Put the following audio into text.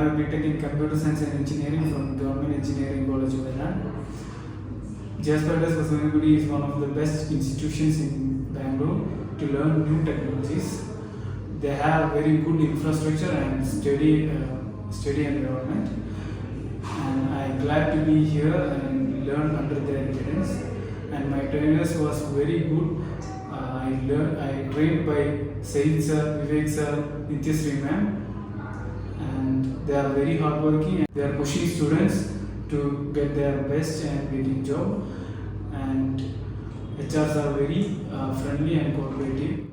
a BTech in Computer Science and Engineering from Government Engineering College, Vayanaad. JSpiders Basavangudi is one of the best institutions in Bangalore to learn new technologies. They have very good infrastructure and steady environment. And I am glad to be here and learn under their guidance. And my trainers was very good. I trained by Said sir, Vivek sir, Nityasri ma'am, and they are very hardworking. They are pushing students to get their best and getting job. And HRs are very friendly and cooperative.